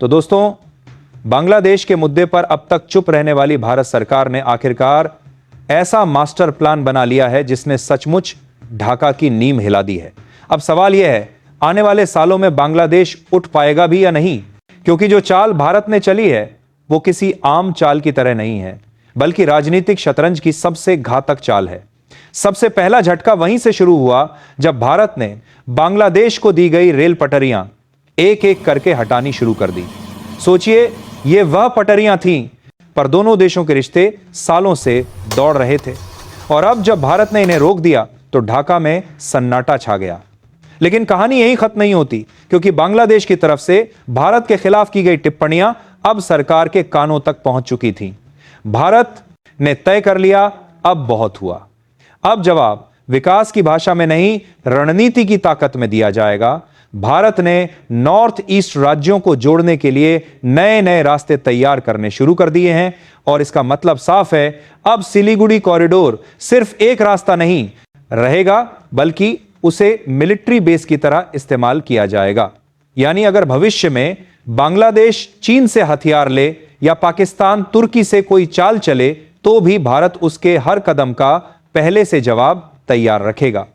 तो दोस्तों, बांग्लादेश के मुद्दे पर अब तक चुप रहने वाली भारत सरकार ने आखिरकार ऐसा मास्टर प्लान बना लिया है जिसने सचमुच ढाका की नींव हिला दी है। अब सवाल यह है, आने वाले सालों में बांग्लादेश उठ पाएगा भी या नहीं, क्योंकि जो चाल भारत ने चली है वो किसी आम चाल की तरह नहीं है, बल्कि राजनीतिक शतरंज की सबसे घातक चाल है। सबसे पहला झटका वहीं से शुरू हुआ जब भारत ने बांग्लादेश को दी गई रेल पटरियां एक एक करके हटानी शुरू कर दी। सोचिए, ये वह पटरियां थीं पर दोनों देशों के रिश्ते सालों से दौड़ रहे थे, और अब जब भारत ने इन्हें रोक दिया तो ढाका में सन्नाटा छा गया। लेकिन कहानी यहीं खत्म नहीं होती, क्योंकि बांग्लादेश की तरफ से भारत के खिलाफ की गई टिप्पणियां अब सरकार के कानों तक पहुंच चुकी थीं। भारत ने तय कर लिया, अब बहुत हुआ। अब जवाब विकास की भाषा में नहीं, रणनीति की ताकत में दिया जाएगा। भारत ने नॉर्थ ईस्ट राज्यों को जोड़ने के लिए नए नए रास्ते तैयार करने शुरू कर दिए हैं, और इसका मतलब साफ है, अब सिलीगुड़ी कॉरिडोर सिर्फ एक रास्ता नहीं रहेगा, बल्कि उसे मिलिट्री बेस की तरह इस्तेमाल किया जाएगा। यानी अगर भविष्य में बांग्लादेश चीन से हथियार ले या पाकिस्तान तुर्की से कोई चाल चले, तो भी भारत उसके हर कदम का पहले से जवाब तैयार रखेगा।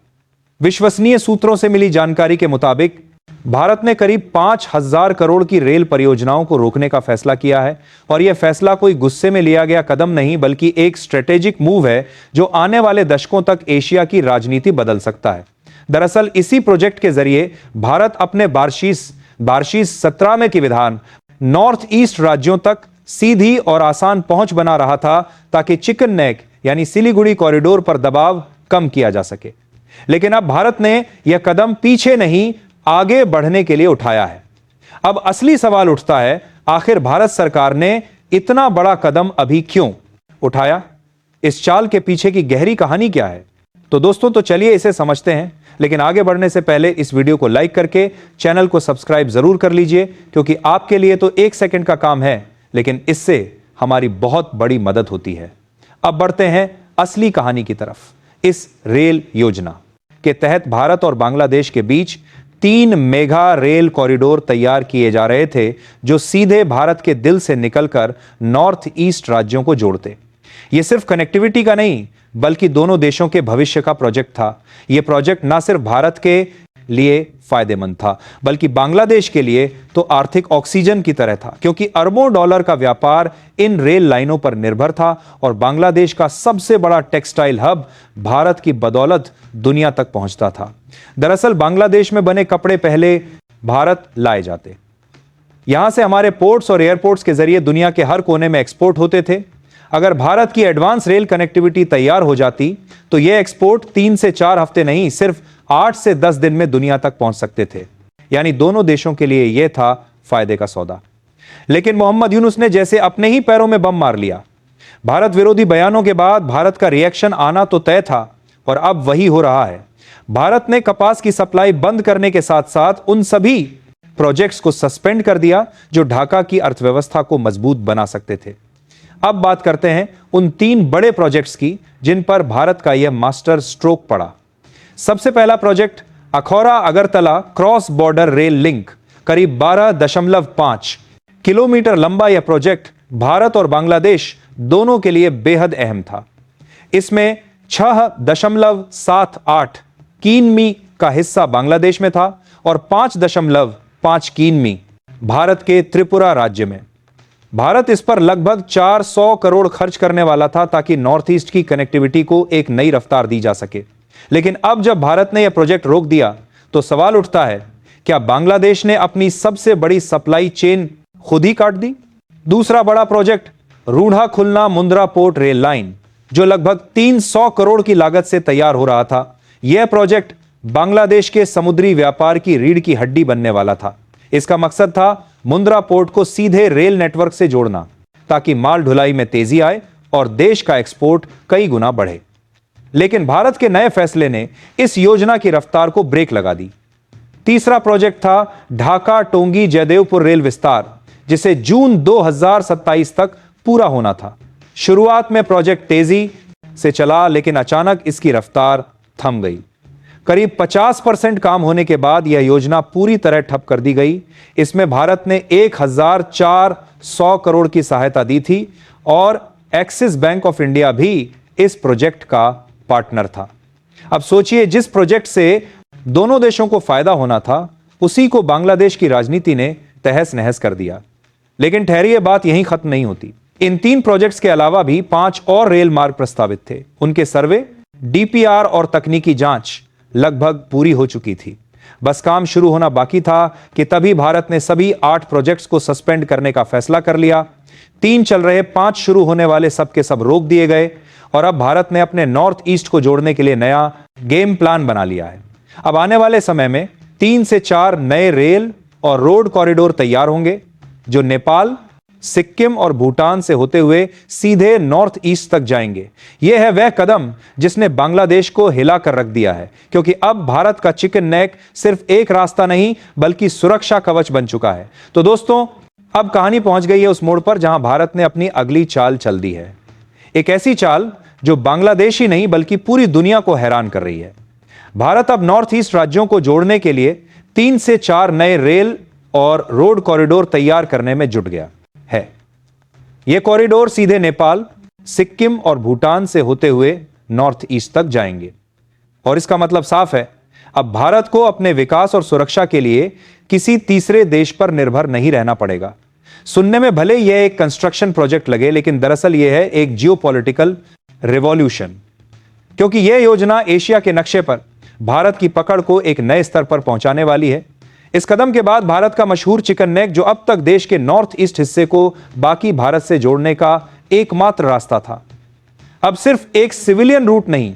विश्वसनीय सूत्रों से मिली जानकारी के मुताबिक भारत ने करीब 5,000 करोड़ की रेल परियोजनाओं को रोकने का फैसला किया है, और यह फैसला कोई गुस्से में लिया गया कदम नहीं, बल्कि एक स्ट्रेटेजिक मूव है जो आने वाले दशकों तक एशिया की राजनीति बदल सकता है। दरअसल इसी प्रोजेक्ट के जरिए भारत अपने बार्शीस 17 में की विधान नॉर्थ ईस्ट राज्यों तक सीधी और आसान पहुंच बना रहा था, ताकि चिकन नेक यानी सिलीगुड़ी कॉरिडोर पर दबाव कम किया जा सके। लेकिन अब भारत ने यह कदम पीछे नहीं, आगे बढ़ने के लिए उठाया है। अब असली सवाल उठता है, आखिर भारत सरकार ने इतना बड़ा कदम अभी क्यों उठाया? इस चाल के पीछे की गहरी कहानी क्या है? तो दोस्तों, तो चलिए इसे समझते हैं। लेकिन आगे बढ़ने से पहले इस वीडियो को लाइक करके चैनल को सब्सक्राइब जरूर कर लीजिए, क्योंकि आपके लिए तो 1 सेकंड का काम है, लेकिन इससे हमारी बहुत बड़ी मदद होती है। अब बढ़ते हैं असली कहानी की तरफ। इस रेल योजना के तहत भारत और बांग्लादेश के बीच 3 मेगा रेल कॉरिडोर तैयार किए जा रहे थे, जो सीधे भारत के दिल से निकलकर नॉर्थ ईस्ट राज्यों को जोड़ते। यह सिर्फ कनेक्टिविटी का नहीं, बल्कि दोनों देशों के भविष्य का प्रोजेक्ट था। यह प्रोजेक्ट ना सिर्फ भारत के लिए फायदेमंद था, बल्कि बांग्लादेश के लिए तो आर्थिक ऑक्सीजन की तरह था, क्योंकि अरबों डॉलर का व्यापार इन रेल लाइनों पर निर्भर था, और बांग्लादेश का सबसे बड़ा टेक्सटाइल हब भारत की बदौलत दुनिया तक पहुंचता था। दरअसल बांग्लादेश में बने कपड़े पहले भारत लाए जाते, यहां से हमारे पोर्ट्स और एयरपोर्ट्स के जरिए दुनिया के हर कोने में एक्सपोर्ट होते थे। अगर भारत की एडवांस रेल कनेक्टिविटी तैयार हो जाती, तो यह एक्सपोर्ट 3 से 4 हफ्ते नहीं, सिर्फ 8 से 10 दिन में दुनिया तक पहुंच सकते थे। यानी दोनों देशों के लिए यह था फायदे का सौदा। लेकिन मोहम्मद यूनुस ने जैसे अपने ही पैरों में बम मार लिया। भारत विरोधी बयानों के बाद भारत का रिएक्शन आना तो तय था, और अब वही हो रहा है। भारत ने कपास की सप्लाई बंद करने के साथ साथ उन सभी प्रोजेक्ट्स को सस्पेंड कर दिया जो ढाका की अर्थव्यवस्था को मजबूत बना सकते थे। अब बात करते हैं उन 3 बड़े प्रोजेक्ट्स की जिन पर भारत का यह मास्टर स्ट्रोक पड़ा। सबसे पहला project Akhaura Agartala cross border rail link. करीब 12.5 किलोमीटर लंबा यह प्रोजेक्ट भारत और बांग्लादेश दोनों के लिए बेहद अहम था। इसमें 6.78 किमी का हिस्सा बांग्लादेश में था, और 5.5 किमी भारत के त्रिपुरा राज्य में। भारत इस पर लगभग 400 करोड़ खर्च करने वाला था, ताकि नॉर्थ ईस्ट की कनेक्टिविटी को एक नई रफ्तार दी जा सके। लेकिन अब जब भारत ने यह प्रोजेक्ट रोक दिया, तो सवाल उठता है, क्या बांग्लादेश ने अपनी सबसे बड़ी सप्लाई चेन खुद ही काट दी? दूसरा बड़ा प्रोजेक्ट रूढ़ा खुलना मुंद्रा पोर्ट रेल लाइन, जो लगभग 300 करोड़ की लागत से तैयार हो रहा था। यह प्रोजेक्ट बांग्लादेश के समुद्री व्यापार की रीढ़ की हड्डी बनने वाला था। इसका मकसद था मुंद्रा पोर्ट को सीधे रेल नेटवर्क से जोड़ना, ताकि माल ढुलाई में तेजी आए और देश का एक्सपोर्ट कई गुना बढ़े। लेकिन भारत के नए फैसले ने इस योजना की रफ्तार को ब्रेक लगा दी। तीसरा प्रोजेक्ट था ढाका टोंगी जयदेवपुर रेल विस्तार, जिसे जून 2027 तक पूरा होना था। शुरुआत में प्रोजेक्ट तेजी से चला, लेकिन अचानक इसकी रफ्तार थम गई। करीब 50% काम होने के बाद यह योजना पूरी तरह ठप कर दी गई। इसमें भारत ने 1400 करोड़ की सहायता दी थी और एक्सिस बैंक ऑफ इंडिया भी इस प्रोजेक्ट का पार्टनर था। अब सोचिए, जिस प्रोजेक्ट से दोनों देशों को फायदा होना था, उसी को बांग्लादेश की राजनीति ने तहस नहस कर दिया। लेकिन ठहरिए, बात यहीं खत्म नहीं होती। इन 3 प्रोजेक्ट्स के अलावा भी 5 और रेल मार्ग प्रस्तावित थे। उनके सर्वे, डीपीआर और तकनीकी जांच लगभग पूरी हो चुकी थी। बस काम शुरू होना बाकी था कि तभी भारत ने सभी 8 प्रोजेक्ट्स को सस्पेंड करने का फैसला कर लिया। 3 चल रहे, 5 शुरू होने वाले सब के सब रोक दिए गए और अब भारत ने अपने नॉर्थ ईस्ट को जोड़ने के लिए नया गेम प्लान बना लिया है। अब आने वाले समय में 3 से 4 नए रेल और रोड कॉरिडोर तैयार होंगे, जो नेपाल, सिक्किम और भूटान से होते हुए सीधे नॉर्थ ईस्ट तक जाएंगे। यह है वह कदम जिसने बांग्लादेश को हिला कर रख दिया है, क्योंकि अब भारत का चिकन नेक सिर्फ एक रास्ता नहीं बल्कि सुरक्षा कवच बन चुका है। तो दोस्तों, अब कहानी पहुंच गई है उस मोड़ पर जहां भारत ने अपनी अगली चाल चल दी है। एक ऐसी चाल जो बांग्लादेश ही नहीं बल्कि पूरी दुनिया को हैरान कर रही है। भारत अब नॉर्थ ईस्ट राज्यों को जोड़ने के लिए 3 से 4 नए रेल और रोड कॉरिडोर तैयार करने में जुट गया है। यह कॉरिडोर सीधे नेपाल, सिक्किम और भूटान से होते हुए नॉर्थ ईस्ट तक जाएंगे। और इसका मतलब साफ है, अब भारत को अपने विकास और सुरक्षा के लिए किसी तीसरे देश पर निर्भर नहीं रहना पड़ेगा। सुनने में भले यह एक कंस्ट्रक्शन प्रोजेक्ट लगे, लेकिन दरअसल यह है एक जियोपॉलिटिकल रिवॉल्यूशन, क्योंकि यह योजना एशिया के नक्शे पर भारत की पकड़ को एक नए स्तर पर पहुंचाने वाली है। इस कदम के बाद भारत का मशहूर चिकन नेक, जो अब तक देश के नॉर्थ ईस्ट हिस्से को बाकी भारत से जोड़ने का एकमात्र रास्ता था, अब सिर्फ एक सिविलियन रूट नहीं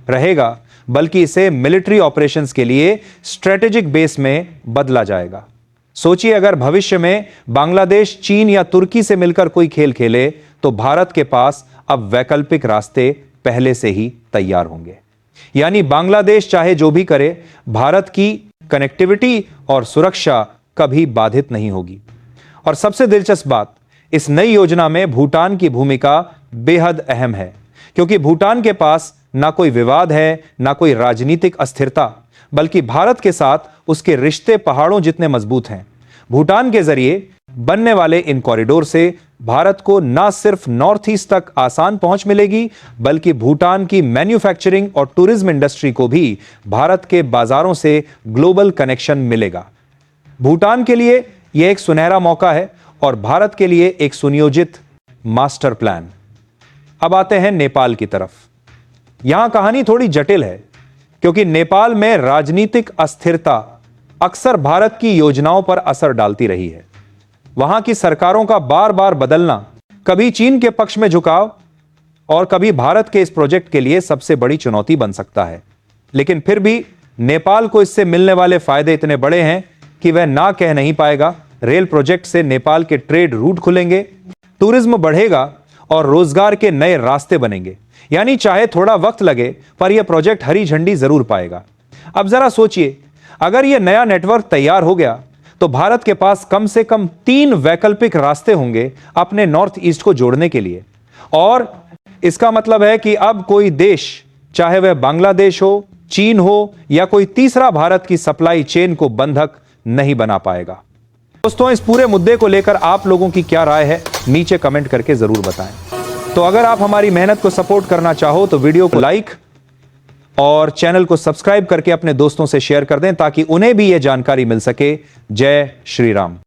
रहेगा बल्कि इसे मिलिट्री ऑपरेशंस के लिए स्ट्रेटेजिक बेस में बदला जाएगा। सोचिए, अगर भविष्य में बांग्लादेश चीन या तुर्की से मिलकर कोई खेल खेले तो भारत के पास अब वैकल्पिक रास्ते पहले से ही तैयार होंगे। यानी बांग्लादेश चाहे जो भी करे, भारत की कनेक्टिविटी और सुरक्षा कभी बाधित नहीं होगी। और सबसे दिलचस्प बात, इस नई योजना में भूटान की भूमिका बेहद अहम है, क्योंकि भूटान के पास ना कोई विवाद है, ना कोई राजनीतिक अस्थिरता, बल्कि भारत के साथ उसके रिश्ते पहाड़ों जितने मजबूत हैं। भूटान के जरिए बनने वाले इन कॉरिडोर से भारत को न सिर्फ नॉर्थ ईस्ट तक आसान पहुंच मिलेगी, बल्कि भूटान की मैन्युफैक्चरिंग और टूरिज्म इंडस्ट्री को भी भारत के बाजारों से ग्लोबल कनेक्शन मिलेगा। भूटान के लिए यह एक सुनहरा मौका है और भारत के लिए एक सुनियोजित मास्टर प्लान। अब आते हैं नेपाल की तरफ। यहां कहानी थोड़ी जटिल है, क्योंकि नेपाल में राजनीतिक अस्थिरता अक्सर भारत की योजनाओं पर असर डालती रही है। वहां की सरकारों का बार बार बदलना, कभी चीन के पक्ष में झुकाव और कभी भारत के इस प्रोजेक्ट के लिए सबसे बड़ी चुनौती बन सकता है। लेकिन फिर भी नेपाल को इससे मिलने वाले फायदे इतने बड़े हैं कि वह ना कह नहीं पाएगा। रेल प्रोजेक्ट से नेपाल के ट्रेड रूट खुलेंगे, टूरिज्म बढ़ेगा और रोजगार के नए रास्ते बनेंगे। यानी चाहे थोड़ा वक्त लगे, पर यह प्रोजेक्ट हरी झंडी जरूर पाएगा। अब जरा सोचिए, अगर यह नया नेटवर्क तैयार हो गया तो भारत के पास कम से कम 3 वैकल्पिक रास्ते होंगे अपने नॉर्थ ईस्ट को जोड़ने के लिए। और इसका मतलब है कि अब कोई देश, चाहे वह बांग्लादेश हो, चीन हो या कोई तीसरा, भारत की सप्लाई चेन को बंधक नहीं बना पाएगा। दोस्तों, इस पूरे मुद्दे को लेकर आप लोगों की क्या राय है, नीचे कमेंट करके जरूर बताएं। तो अगर आप हमारी मेहनत को सपोर्ट करना चाहो तो वीडियो को लाइक और चैनल को सब्सक्राइब करके अपने दोस्तों से शेयर कर दें, ताकि उन्हें भी यह जानकारी मिल सके। जय श्री राम।